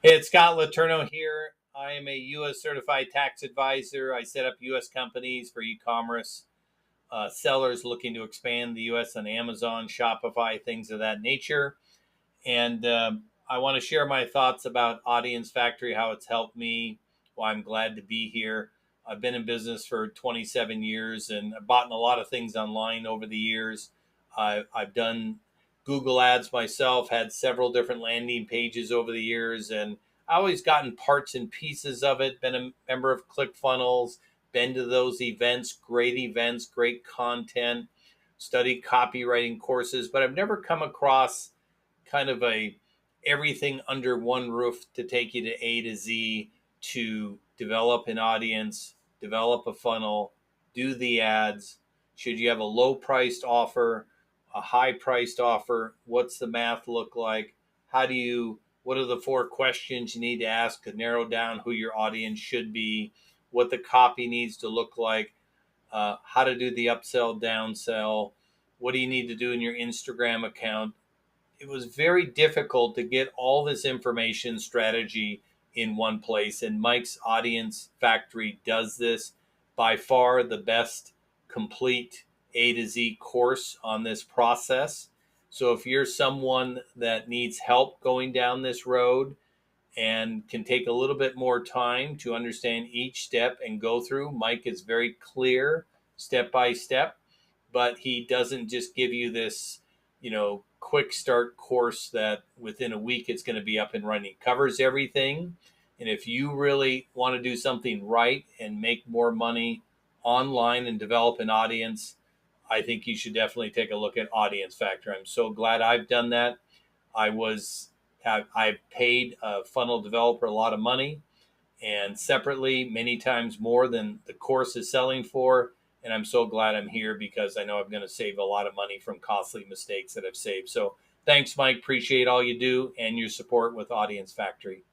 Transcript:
Hey, it's Scott Letourneau here. I am a U.S. certified tax advisor. I set up U.S. companies for e-commerce sellers looking to expand the U.S. on Amazon, Shopify, things of that nature. And I want to share my thoughts about Audience Factory, how it's helped me, why I'm glad to be here. I've been in business for 27 years and I've bought a lot of things online over the years. I've done Google ads myself, had several different landing pages over the years, and I always gotten parts and pieces of it. Been a member of ClickFunnels, been to those events, great content, studied copywriting courses, but I've never come across kind of a everything under one roof to take you to A to Z to develop an audience, develop a funnel, do the ads. Should you have a low priced offer, a high priced offer? What's the math look like? What are the four questions you need to ask to narrow down who your audience should be? What the copy needs to look like? How to do the upsell, downsell? What do you need to do in your Instagram account? It was very difficult to get all this information strategy in one place. And Mike's Audience Factory does this by far the best complete A to Z course on this process. So if you're someone that needs help going down this road and can take a little bit more time to understand each step and go through, Mike is very clear step by step, but he doesn't just give you this, quick start course that within a week it's going to be up and running. It covers everything. And if you really want to do something right and make more money online and develop an audience, I think you should definitely take a look at Audience Factor. I'm so glad I've done that. I was I've paid a funnel developer a lot of money and separately many times more than the course is selling for. And I'm so glad I'm here because I know I'm going to save a lot of money from costly mistakes that I've saved. So thanks, Mike. Appreciate all you do and your support with Audience Factory.